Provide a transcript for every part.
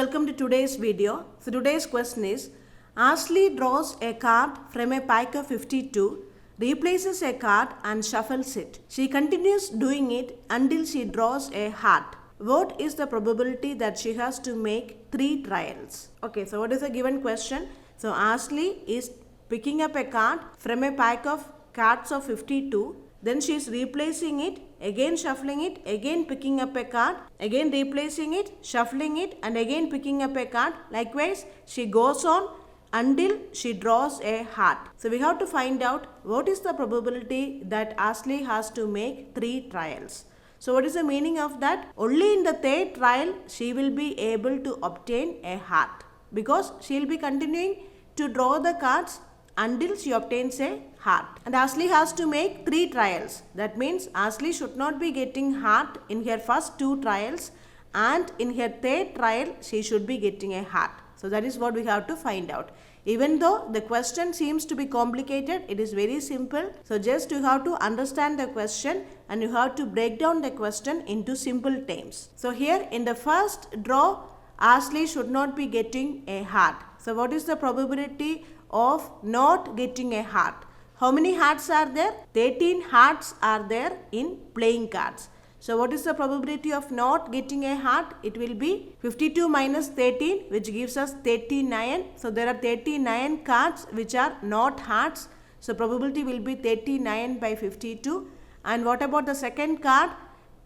welcome to today's video. So today's question is, Ashley draws a card from a pack of 52, replaces a card and shuffles it. She continues doing it until she draws a heart. What is the probability that she has to make 3 trials? Okay, so what is the given question? So Ashley is picking up a card from a pack of cards of 52. Then she is replacing it, again shuffling it, again picking up a card, again replacing it, shuffling it and again picking up a card. Likewise, she goes on until she draws a heart. So we have to find out what is the probability that Ashley has to make 3 trials. So what is the meaning of that? Only in the 3rd trial she will be able to obtain a heart, because she will be continuing to draw the cards until she obtains a heart. And Ashley has to make 3 trials. That means Ashley should not be getting heart in her first 2 trials, and in her 3rd trial she should be getting a heart. So that is what we have to find out. Even though the question seems to be complicated, it is very simple. So just you have to understand the question and you have to break down the question into simple terms. So here in the first draw, Ashley should not be getting a heart. So what is the probability of not getting a heart? How many hearts are there? 13 hearts are there in playing cards. So what is the probability of not getting a heart? It will be 52 minus 13, which gives us 39. So there are 39 cards which are not hearts. So probability will be 39 by 52. And what about the second card?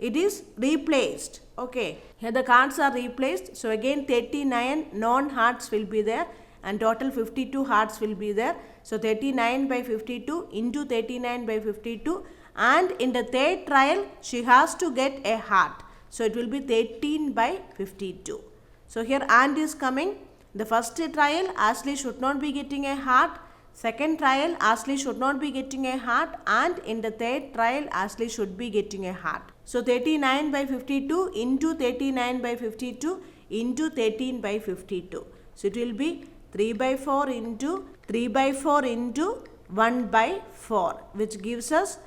It is replaced. Okay, here the cards are replaced. So again 39 non-hearts will be there and total 52 hearts will be there. So 39 by 52 into 39 by 52. And in the 3rd trial, she has to get a heart. So it will be 13 by 52. So here and is coming. The first trial, Ashley should not be getting a heart. Second trial, Ashley should not be getting a heart. And in the 3rd trial, Ashley should be getting a heart. So 39 by 52 into 39 by 52 into 13 by 52. So it will be 3 by 4 into 3 by 4 into 1 by 4, which gives us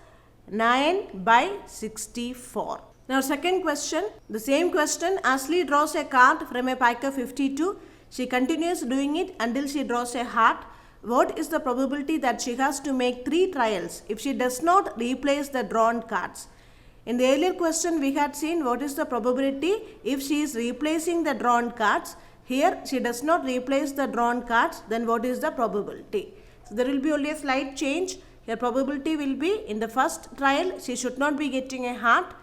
9 by 64. Now second question, the same question. Ashley draws a card from a pack of 52. She continues doing it until she draws a heart. What is the probability that she has to make 3 trials if she does not replace the drawn cards? In the earlier question we had seen what is the probability if she is replacing the drawn cards. Here she does not replace the drawn cards, then what is the probability? So there will be only a slight change. Her probability will be in the first trial she should not be getting a heart.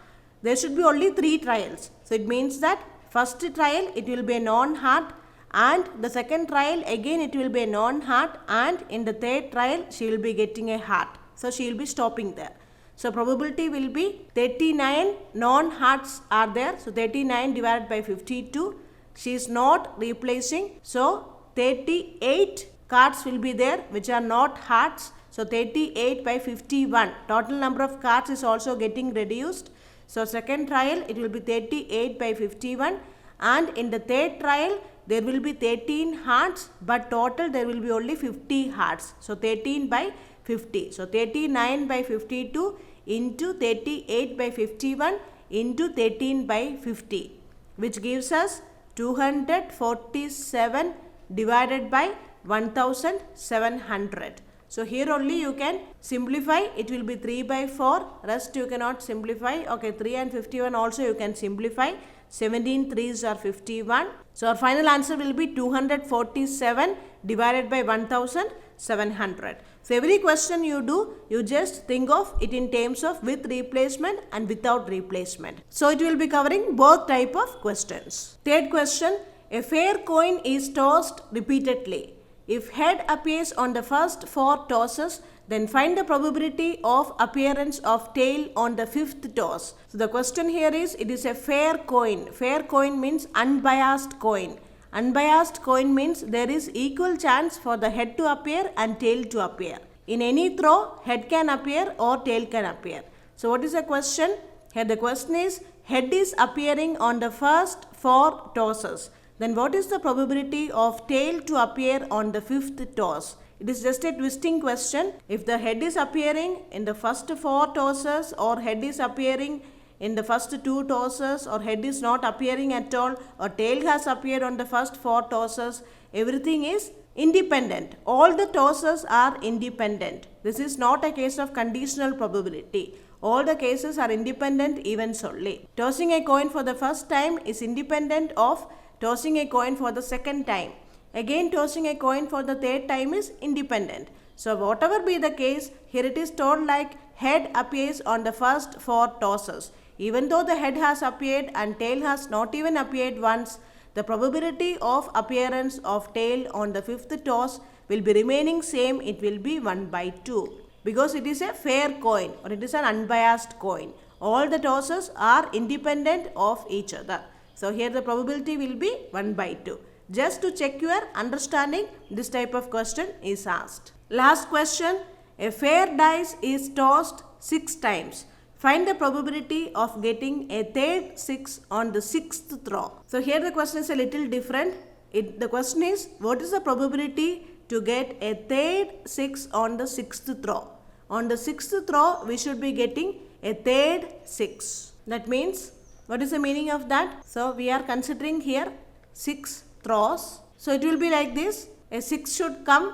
There should be only 3 trials. So it means that first trial it will be a non-heart, and the second trial again it will be a non-heart, and in the 3rd trial she will be getting a heart. So she will be stopping there. So probability will be 39 non-hearts are there. So 39 divided by 52. She is not replacing. So 38 cards will be there which are not hearts. So 38 by 51. Total number of cards is also getting reduced. So second trial it will be 38 by 51, and in the 3rd trial there will be 13 hearts, but total there will be only 50 hearts. So 13 by 50. So 39 by 52 into 38 by 51 into 13 by 50, which gives us 247 divided by 1700. So here only you can simplify. It will be 3 by 4. Rest you cannot simplify. Okay, 3 and 51 also you can simplify. 17 3s are 51. So our final answer will be 247 divided by 1700. So every question you do, you just think of it in terms of with replacement and without replacement. So it will be covering both type of questions. Third question, a fair coin is tossed repeatedly. If head appears on the first 4 tosses, then find the probability of appearance of tail on the 5th toss. So the question here is, it is a fair coin. Fair coin means unbiased coin. Unbiased coin means there is equal chance for the head to appear and tail to appear. In any throw, head can appear or tail can appear. So what is the question? Here the question is, head is appearing on the first 4 tosses. Then what is the probability of tail to appear on the 5th toss? It is just a twisting question. If the head is appearing in the first 4 tosses or head is appearing in the first 2 tosses, or head is not appearing at all, or tail has appeared on the first 4 tosses. Everything is independent. All the tosses are independent. This is not a case of conditional probability. All the cases are independent events only. Tossing a coin for the first time is independent of tossing a coin for the second time. Again, tossing a coin for the third time is independent. So whatever be the case, here it is told like head appears on the first 4 tosses. Even though the head has appeared and tail has not even appeared once, the probability of appearance of tail on the 5th toss will be remaining same. It will be 1/2 because it is a fair coin, or it is an unbiased coin. All the tosses are independent of each other. So here the probability will be 1/2. Just to check your understanding, this type of question is asked. Last question. A fair dice is tossed 6 times. Find the probability of getting a third 6 on the 6th throw. So here the question is a little different. The question is, what is the probability to get a third 6 on the 6th throw? On the 6th throw, we should be getting a third 6. That means, what is the meaning of that? So we are considering here 6 throws. So it will be like this. A 6 should come,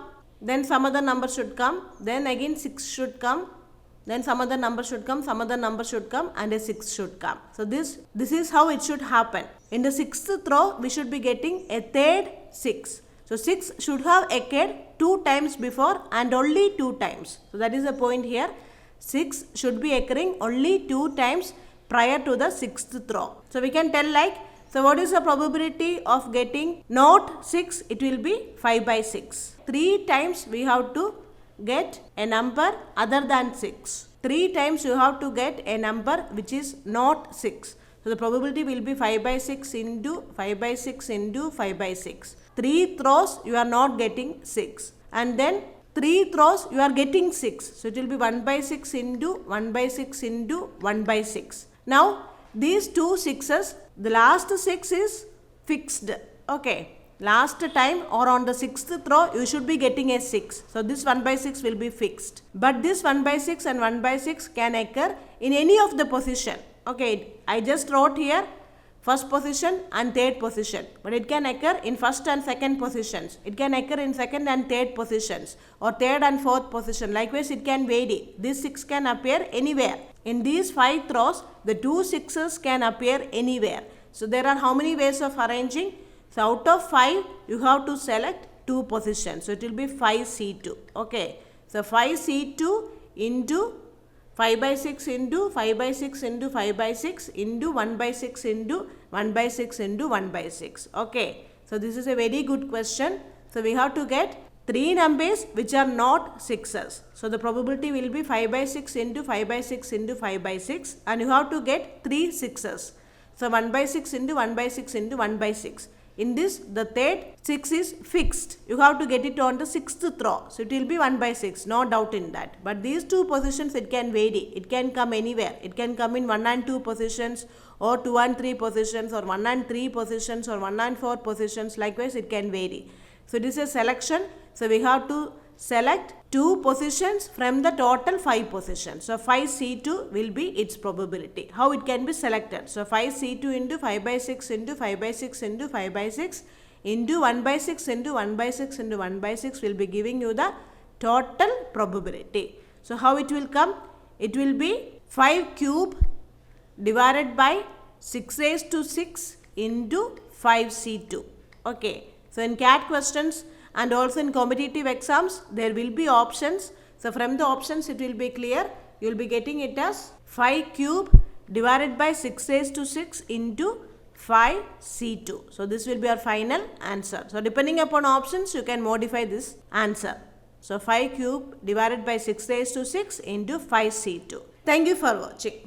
then some other number should come, then again 6 should come, then some other number should come, some other number should come, and a 6 should come. So this is how it should happen. In the 6th throw, we should be getting a third 6. So 6 should have occurred 2 times before and only 2 times. So that is the point here. 6 should be occurring only 2 times prior to the 6th throw. So we can tell like, so what is the probability of getting not 6? It will be 5/6. 3 times we have to get a number other than 6. 3 times you have to get a number which is not 6. So the probability will be 5/6 into 5/6 into 5/6. 3 throws you are not getting 6. And then 3 throws you are getting 6. So it will be 1/6 into 1/6 into 1/6. Now these 2 6s, the last 6 is fixed. Okay. Last time or on the 6th throw, you should be getting a 6. So this 1/6 will be fixed. But this 1/6 and 1/6 can occur in any of the position. Okay, I just wrote here first position and third position. But it can occur in first and second positions. It can occur in second and third positions, or third and fourth position. Likewise, it can vary. This 6 can appear anywhere. In these 5 throws, the 2 6s can appear anywhere. So there are how many ways of arranging? So out of 5, you have to select 2 positions. So it will be 5C2. Okay. So 5C2 into 5/6 into 5/6 into 5/6 into 1/6 into 1/6 into 1/6. Okay. So this is a very good question. So we have to get 3 numbers which are not 6s. So the probability will be 5/6 into 5/6 into 5/6, and you have to get 3 6s. So 1/6 into 1/6 into 1/6. In this, the third 6 is fixed. You have to get it on the 6th throw. So it will be 1/6, no doubt in that. But these 2 positions, it can vary. It can come anywhere. It can come in 1 and 2 positions, or 2 and 3 positions, or 1 and 3 positions, or 1 and 4 positions. Likewise, it can vary. So it is a selection. So we have to select 2 positions from the total 5 positions. So 5C2 will be its probability. How it can be selected? So 5C2 into 5/6 into 5/6 into 5/6 into 1/6 into 1/6 into 1/6 will be giving you the total probability. So how it will come? It will be 5 cube divided by 6 raised to 6 into 5C2. Okay. So in CAT questions and also in competitive exams, there will be options. So from the options, it will be clear. You will be getting it as 5 cube divided by 6 raised to 6 into 5C2. So this will be our final answer. So depending upon options, you can modify this answer. So 5 cube divided by 6 raised to 6 into 5C2. Thank you for watching.